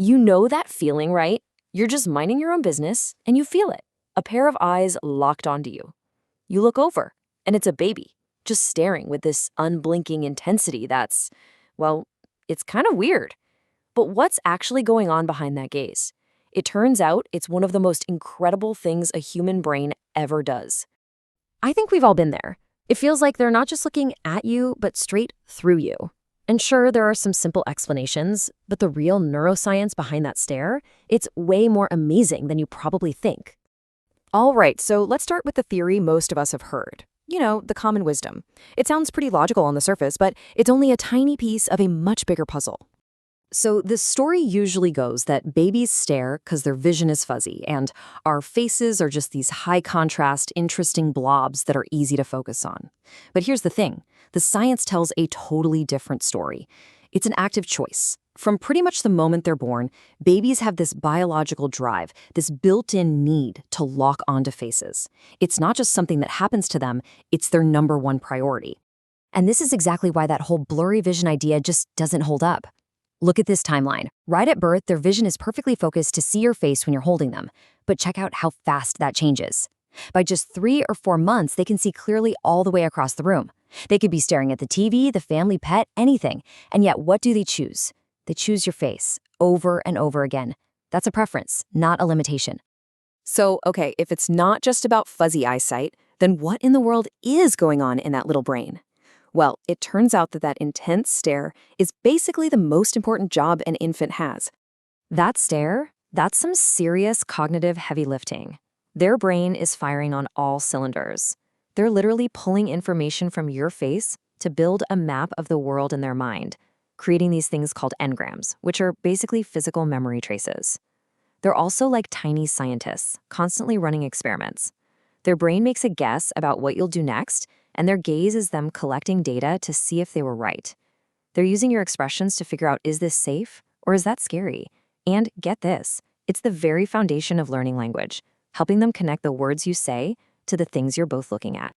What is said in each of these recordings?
You know that feeling, right? You're just minding your own business and you feel it. A pair of eyes locked onto you. You look over and it's a baby, just staring with this unblinking intensity that's, well, it's kind of weird. But what's actually going on behind that gaze? It turns out it's one of the most incredible things a human brain ever does. I think we've all been there. It feels like they're not just looking at you, but straight through you. And sure, there are some simple explanations, but the real neuroscience behind that stare, it's way more amazing than you probably think. All right, so let's start with the theory most of us have heard. You know, the common wisdom. It sounds pretty logical on the surface, but it's only a tiny piece of a much bigger puzzle. So the story usually goes that babies stare because their vision is fuzzy, and our faces are just these high-contrast, interesting blobs that are easy to focus on. But here's the thing. The science tells a totally different story. It's an active choice. From pretty much the moment they're born, babies have this biological drive, this built-in need to lock onto faces. It's not just something that happens to them, it's their number one priority. And this is exactly why that whole blurry vision idea just doesn't hold up. Look at this timeline. Right at birth, their vision is perfectly focused to see your face when you're holding them. But check out how fast that changes. By just 3 or 4 months, they can see clearly all the way across the room. They could be staring at the TV, the family pet, anything. And yet, what do they choose? They choose your face over and over again. That's a preference, not a limitation. So, okay, if it's not just about fuzzy eyesight, then what in the world is going on in that little brain? Well, it turns out that intense stare is basically the most important job an infant has. That stare, that's some serious cognitive heavy lifting. Their brain is firing on all cylinders. They're literally pulling information from your face to build a map of the world in their mind, creating these things called engrams, which are basically physical memory traces. They're also like tiny scientists, constantly running experiments. Their brain makes a guess about what you'll do next, and their gaze is them collecting data to see if they were right. They're using your expressions to figure out, is this safe or is that scary? And get this, it's the very foundation of learning language, helping them connect the words you say to the things you're both looking at.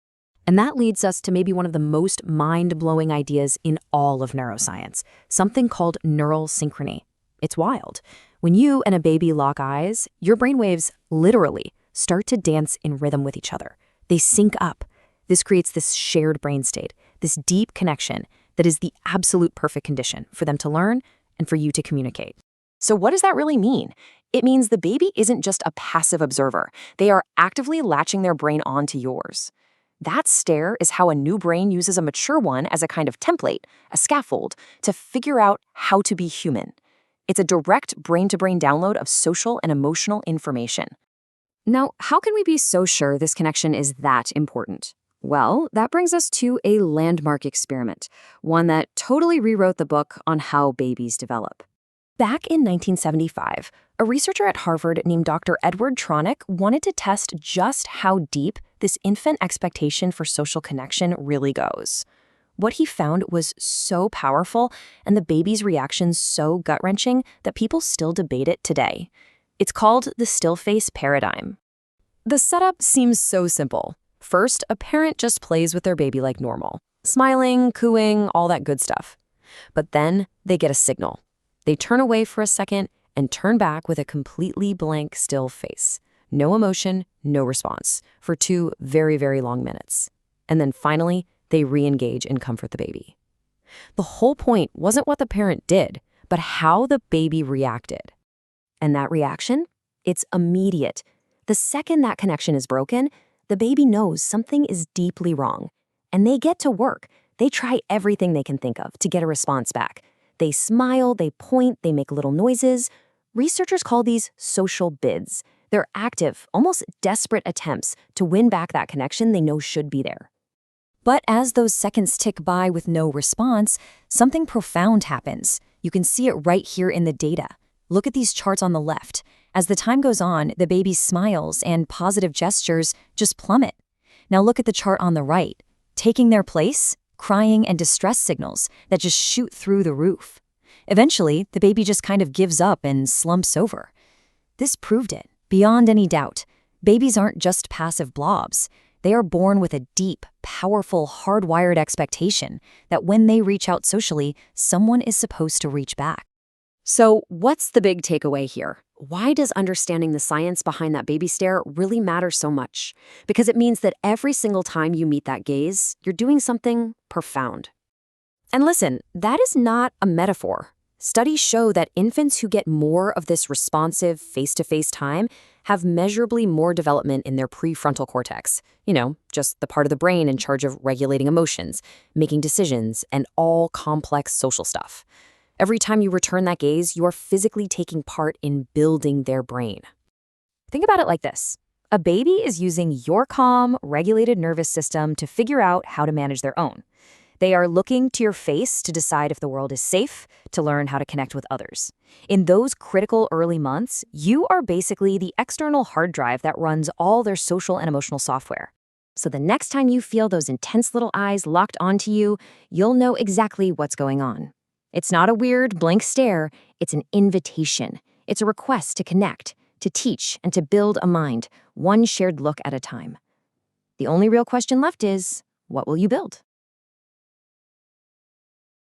And that leads us to maybe one of the most mind-blowing ideas in all of neuroscience, something called neural synchrony. It's wild. When you and a baby lock eyes, your brainwaves literally start to dance in rhythm with each other. They sync up. This creates this shared brain state, this deep connection that is the absolute perfect condition for them to learn and for you to communicate. So what does that really mean? It means the baby isn't just a passive observer. They are actively latching their brain onto yours. That stare is how a new brain uses a mature one as a kind of template, a scaffold, to figure out how to be human. It's a direct brain-to-brain download of social and emotional information. Now, how can we be so sure this connection is that important? Well, that brings us to a landmark experiment, one that totally rewrote the book on how babies develop. Back in 1975, a researcher at Harvard named Dr. Edward Tronick wanted to test just how deep this infant expectation for social connection really goes. What he found was so powerful and the baby's reactions so gut-wrenching that people still debate it today. It's called the still face paradigm. The setup seems so simple. First, a parent just plays with their baby like normal, smiling, cooing, all that good stuff. But then they get a signal. They turn away for a second and turn back with a completely blank, still face. No emotion, no response, for 2 very, very long minutes. And then finally, they re-engage and comfort the baby. The whole point wasn't what the parent did, but how the baby reacted. And that reaction? It's immediate. The second that connection is broken, the baby knows something is deeply wrong. And they get to work. They try everything they can think of to get a response back. They smile, they point, they make little noises. Researchers call these social bids. They're active, almost desperate attempts to win back that connection they know should be there. But as those seconds tick by with no response, something profound happens. You can see it right here in the data. Look at these charts on the left. As the time goes on, the baby's smiles and positive gestures just plummet. Now look at the chart on the right. Taking their place, crying and distress signals that just shoot through the roof. Eventually, the baby just kind of gives up and slumps over. This proved it, beyond any doubt. Babies aren't just passive blobs. They are born with a deep, powerful, hardwired expectation that when they reach out socially, someone is supposed to reach back. So, what's the big takeaway here? Why does understanding the science behind that baby stare really matter so much? Because it means that every single time you meet that gaze, you're doing something profound. And listen, that is not a metaphor. Studies show that infants who get more of this responsive face-to-face time have measurably more development in their prefrontal cortex. Just the part of the brain in charge of regulating emotions, making decisions, and all complex social stuff. Every time you return that gaze, you are physically taking part in building their brain. Think about it like this. A baby is using your calm, regulated nervous system to figure out how to manage their own. They are looking to your face to decide if the world is safe, to learn how to connect with others. In those critical early months, you are basically the external hard drive that runs all their social and emotional software. So the next time you feel those intense little eyes locked onto you, you'll know exactly what's going on. It's not a weird, blank stare. It's an invitation. It's a request to connect, to teach, and to build a mind, one shared look at a time. The only real question left is, what will you build?